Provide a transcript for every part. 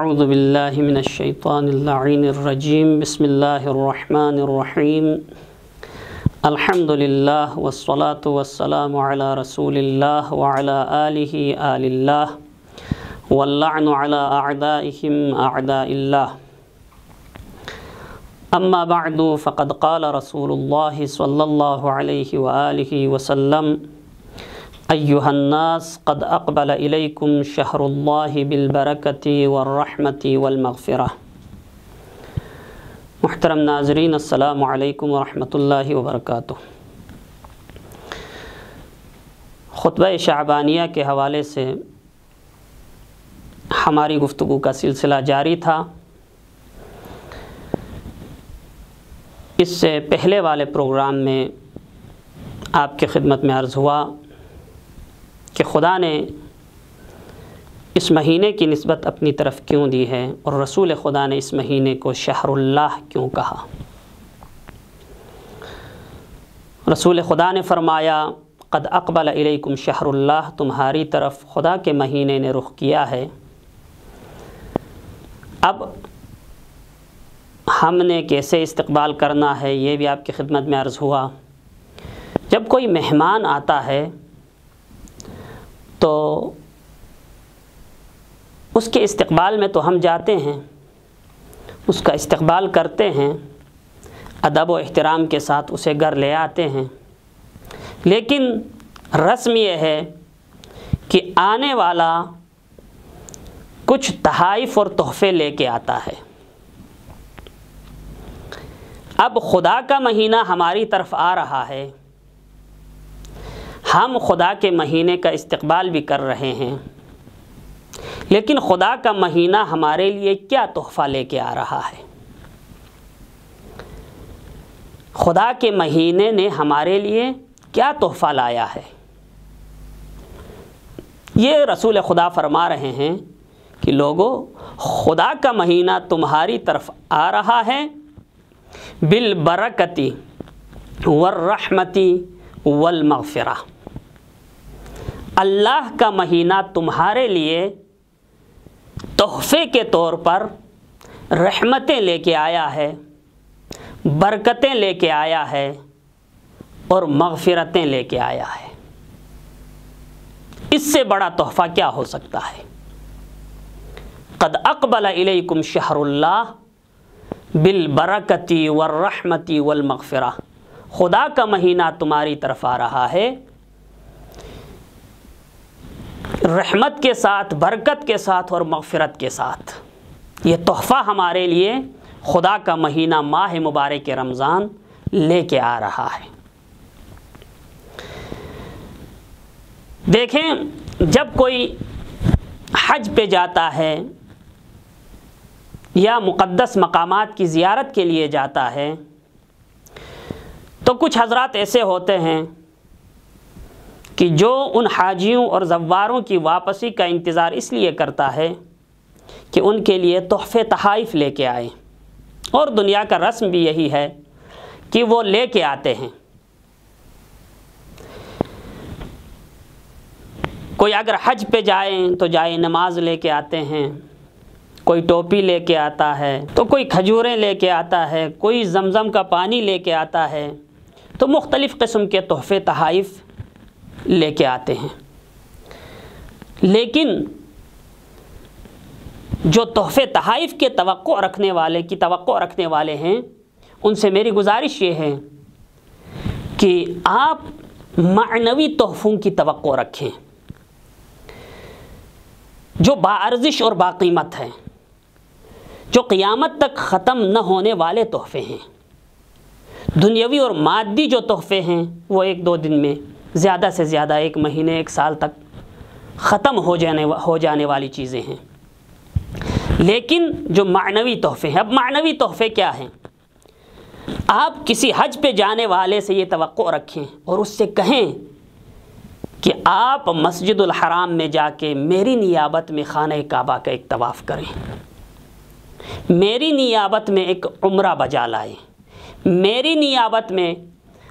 اعوذ باللہ من الشیطان اللعین الرجیم بسم اللہ الرحمن الرحیم الحمد للہ والصلاة والسلام علی رسول اللہ وعلی آلہ آل اللہ واللعن علی اعدائہم اعداء اللہ اما بعد فقد قال رسول اللہ صلی اللہ علیہ وآلہ وسلم ایہا الناس قد اقبل الیکم شہر اللہ بالبرکۃ والرحمۃ والمغفرہ۔ محترم ناظرین، السلام علیکم ورحمۃ اللہ وبرکاتہ۔ خطبہ شعبانیہ کے حوالے سے ہماری گفتگو کا سلسلہ جاری تھا۔ اس سے پہلے والے پروگرام میں آپ کی خدمت میں عرض ہوا کہ خدا نے اس مہینے کی نسبت اپنی طرف کیوں دی ہے اور رسول خدا نے اس مہینے کو شہر اللہ کیوں کہا۔ رسول خدا نے فرمایا قد اقبل الیکم شہر اللہ، تمہاری طرف خدا کے مہینے نے رخ کیا ہے۔ اب ہم نے کیسے استقبال کرنا ہے یہ بھی آپ کی خدمت میں عرض ہوا۔ جب کوئی مہمان آتا ہے تو اس کے استقبال میں تو ہم جاتے ہیں، اس کا استقبال کرتے ہیں، ادب و احترام کے ساتھ اسے گھر لے آتے ہیں، لیکن رسم یہ ہے کہ آنے والا کچھ تحائف اور تحفے لے کے آتا ہے۔ اب خدا کا مہینہ ہماری طرف آ رہا ہے، ہم خدا کے مہینے کا استقبال بھی کر رہے ہیں، لیکن خدا کا مہینہ ہمارے لیے کیا تحفہ لے کے آ رہا ہے؟ خدا کے مہینے نے ہمارے لیے کیا تحفہ لایا ہے؟ یہ رسول خدا فرما رہے ہیں کہ لوگو، خدا کا مہینہ تمہاری طرف آ رہا ہے بالبرکتی والرحمتی والمغفرہ۔ اللہ کا مہینہ تمہارے لیے تحفے کے طور پر رحمتیں لے کے آیا ہے، برکتیں لے کے آیا ہے اور مغفرتیں لے کے آیا ہے۔ اس سے بڑا تحفہ کیا ہو سکتا ہے؟ قد اقبل الیکم شہر اللہ بالبرکۃ والرحمۃ والمغفرہ۔ خدا کا مہینہ تمہاری طرف آ رہا ہے رحمت کے ساتھ، برکت کے ساتھ اور مغفرت کے ساتھ۔ یہ تحفہ ہمارے لیے خدا کا مہینہ ماہ مبارک رمضان لے کے آ رہا ہے۔ دیکھیں، جب کوئی حج پہ جاتا ہے یا مقدس مقامات کی زیارت کے لیے جاتا ہے تو کچھ حضرات ایسے ہوتے ہیں کہ جو ان حاجیوں اور زواروں کی واپسی کا انتظار اس لیے کرتا ہے کہ ان کے لیے تحفے تحائف لے کے آئیں، اور دنیا کا رسم بھی یہی ہے کہ وہ لے کے آتے ہیں۔ کوئی اگر حج پہ جائیں تو جائے نماز لے کے آتے ہیں، کوئی ٹوپی لے کے آتا ہے تو کوئی کھجوریں لے کے آتا ہے، کوئی زمزم کا پانی لے کے آتا ہے، تو مختلف قسم کے تحفے تحائف لے کے آتے ہیں۔ لیکن جو تحفے تحائف کے توقع رکھنے والے ہیں، ان سے میری گزارش یہ ہے کہ آپ معنوی تحفوں کی توقع رکھیں جو باارزش اور باقیمت ہیں، جو قیامت تک ختم نہ ہونے والے تحفے ہیں۔ دنیاوی اور مادی جو تحفے ہیں وہ ایک دو دن میں، زیادہ سے زیادہ ایک مہینے، ایک سال تک ختم ہو جانے والی چیزیں ہیں۔ لیکن جو معنوی تحفے ہیں، اب معنوی تحفے کیا ہیں؟ آپ کسی حج پہ جانے والے سے یہ توقع رکھیں اور اس سے کہیں کہ آپ مسجد الحرام میں جا کے میری نیابت میں خانہ کعبہ کا ایک طواف کریں، میری نیابت میں ایک عمرہ بجا لائیں، میری نیابت میں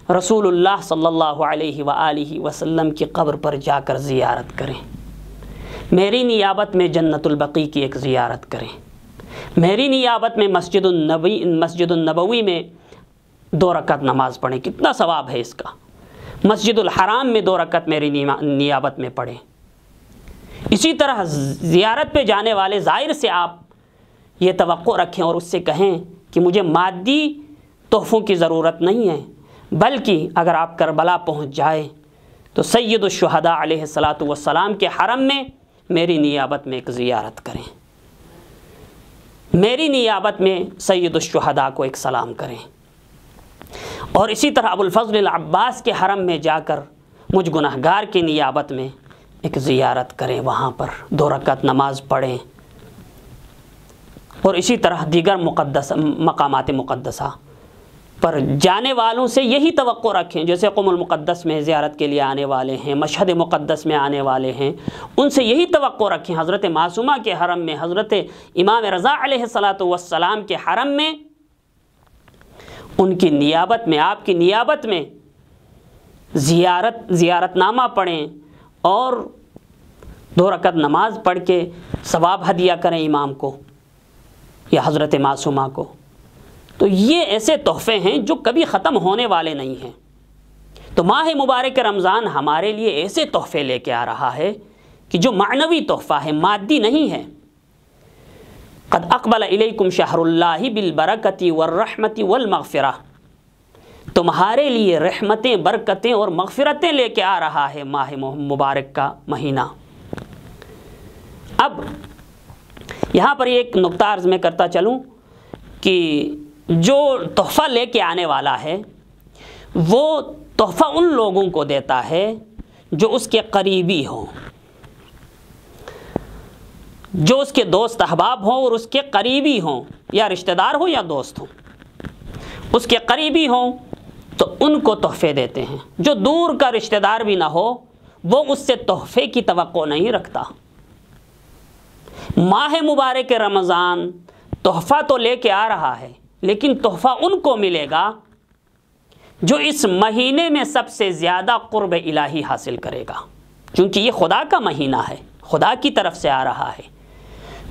رسول اللہ صلی اللہ علیہ وآلہ وسلم کی قبر پر جا کر زیارت کریں، میری نیابت میں جنت البقیع کی ایک زیارت کریں، میری نیابت میں مسجد النبوی میں 2 رکعت نماز پڑھیں، کتنا ثواب ہے اس کا۔ مسجد الحرام میں 2 رکعت میری نیابت میں پڑھیں۔ اسی طرح زیارت پہ جانے والے زائر سے آپ یہ توقع رکھیں اور اس سے کہیں کہ مجھے مادی تحفوں کی ضرورت نہیں ہے، بلکہ اگر آپ کربلا پہنچ جائے تو سید الشہداء علیہ الصلاۃ والسلام کے حرم میں میری نیابت میں ایک زیارت کریں، میری نیابت میں سید الشہداء کو ایک سلام کریں، اور اسی طرح ابو الفضل العباس کے حرم میں جا کر مجھ گنہگار کی نیابت میں ایک زیارت کریں، وہاں پر 2 رکعت نماز پڑھیں، اور اسی طرح دیگر مقامات مقدسہ پر جانے والوں سے یہی توقع رکھیں، جیسے قم المقدس میں زیارت کے لیے آنے والے ہیں، مشہد مقدس میں آنے والے ہیں، ان سے یہی توقع رکھیں حضرت معصومہ کے حرم میں، حضرت امام رضا علیہ الصلاۃ والسلام کے حرم میں، ان کی نیابت میں، آپ کی نیابت میں زیارت نامہ پڑھیں اور 2 رکعت نماز پڑھ کے ثواب ہدیہ کریں امام کو یا حضرت معصومہ کو۔ تو یہ ایسے تحفے ہیں جو کبھی ختم ہونے والے نہیں ہیں۔ تو ماہ مبارک رمضان ہمارے لیے ایسے تحفے لے کے آ رہا ہے کہ جو معنوی تحفہ ہے، مادی نہیں ہے۔ قد اقبل الیکم شہر اللہ بالبرکۃ والرحمۃ والمغفرہ، تمہارے لیے رحمتیں، برکتیں اور مغفرتیں لے کے آ رہا ہے ماہ مبارک کا مہینہ۔ اب یہاں پر ایک نقطہ عرض میں کرتا چلوں کہ جو تحفہ لے کے آنے والا ہے وہ تحفہ ان لوگوں کو دیتا ہے جو اس کے قریبی ہوں، جو اس کے دوست احباب ہوں اور اس کے قریبی ہوں، یا رشتہ دار ہوں یا دوست ہوں، اس کے قریبی ہوں تو ان کو تحفے دیتے ہیں۔ جو دور کا رشتہ دار بھی نہ ہو وہ اس سے تحفے کی توقع نہیں رکھتا۔ ماہ مبارک رمضان تحفہ تو لے کے آ رہا ہے، لیکن تحفہ ان کو ملے گا جو اس مہینے میں سب سے زیادہ قرب الہی حاصل کرے گا، کیونکہ یہ خدا کا مہینہ ہے، خدا کی طرف سے آ رہا ہے۔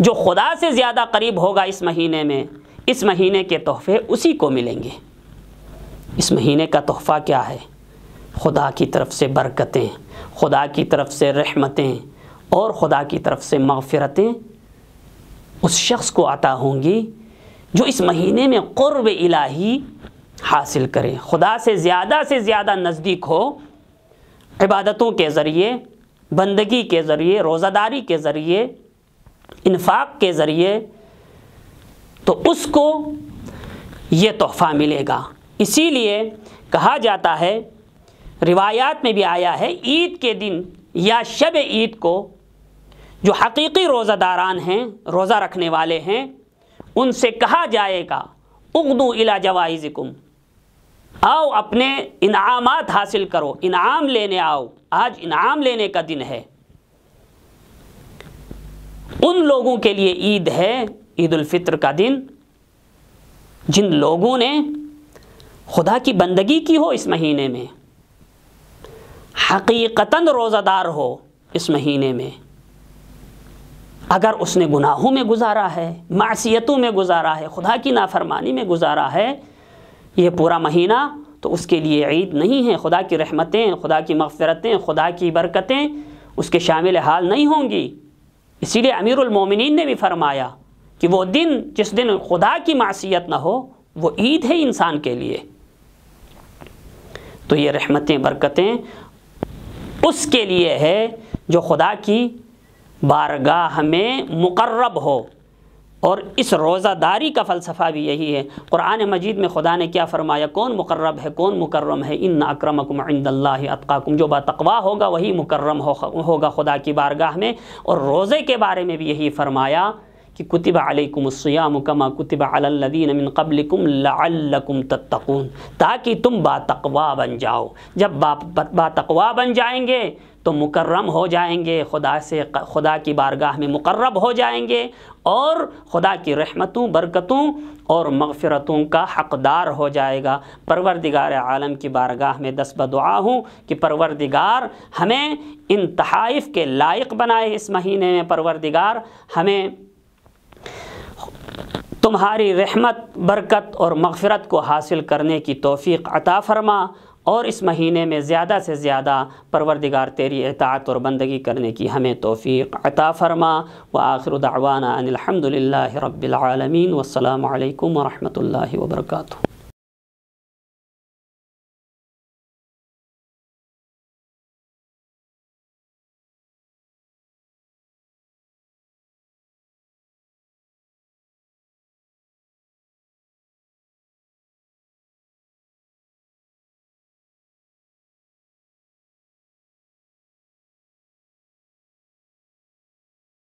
جو خدا سے زیادہ قریب ہوگا اس مہینے میں، اس مہینے کے تحفے اسی کو ملیں گے۔ اس مہینے کا تحفہ کیا ہے؟ خدا کی طرف سے برکتیں، خدا کی طرف سے رحمتیں اور خدا کی طرف سے مغفرتیں اس شخص کو عطا ہوں گی جو اس مہینے میں قرب الہی حاصل کرے، خدا سے زیادہ نزدیک ہو، عبادتوں کے ذریعے، بندگی کے ذریعے، روزہ داری کے ذریعے، انفاق کے ذریعے، تو اس کو یہ تحفہ ملے گا۔ اسی لیے کہا جاتا ہے، روایات میں بھی آیا ہے، عید کے دن یا شب عید کو جو حقیقی روزہ داران ہیں، روزہ رکھنے والے ہیں، ان سے کہا جائے گا اغدوا الی جوائزکم، آؤ اپنے انعامات حاصل کرو، انعام لینے آؤ، آج انعام لینے کا دن ہے۔ ان لوگوں کے لیے عید ہے، عید الفطر کا دن، جن لوگوں نے خدا کی بندگی کی ہو اس مہینے میں، حقیقتاً روزہ دار ہو اس مہینے میں، اگر اس نے گناہوں میں گزارا ہے، معصیتوں میں گزارا ہے، خدا کی نافرمانی میں گزارا ہے یہ پورا مہینہ، تو اس کے لیے عید نہیں ہے۔ خدا کی رحمتیں، خدا کی مغفرتیں، خدا کی برکتیں اس کے شامل حال نہیں ہوں گی۔ اسی لیے امیر المومنین نے بھی فرمایا کہ وہ دن جس دن خدا کی معصیت نہ ہو وہ عید ہے انسان کے لیے۔ تو یہ رحمتیں، برکتیں اس کے لیے ہے جو خدا کی بارگاہ میں مقرب ہو، اور اس روزہ داری کا فلسفہ بھی یہی ہے۔ قرآن مجید میں خدا نے کیا فرمایا؟ کون مقرب ہے، کون مکرم ہے؟ ان اکرمکم عند اللہ اتقاکم، جو باتقوا ہوگا وہی مکرم ہوگا خدا کی بارگاہ میں۔ اور روزے کے بارے میں بھی یہی فرمایا کہ کتب علیکم الصیام کما کتب علی الذین من قبلکم لعلکم تتقون، تاکہ تم باتقوا بن جاؤ۔ جب باتقوا بن جائیں گے تو مکرم ہو جائیں گے، خدا کی بارگاہ میں مقرب ہو جائیں گے، اور خدا کی رحمتوں، برکتوں اور مغفرتوں کا حقدار ہو جائے گا۔ پروردگار عالم کی بارگاہ میں دست بدعا ہوں کہ پروردگار ہمیں ان تحائف کے لائق بنائے اس مہینے میں۔ پروردگار ہمیں تمہاری رحمت، برکت اور مغفرت کو حاصل کرنے کی توفیق عطا فرما، اور اس مہینے میں زیادہ سے زیادہ پروردگار تیری اطاعت اور بندگی کرنے کی ہمیں توفیق عطا فرما۔ وآخر دعوانا ان الحمد للہ رب العالمین، والسلام علیکم ورحمۃ اللہ وبرکاتہ۔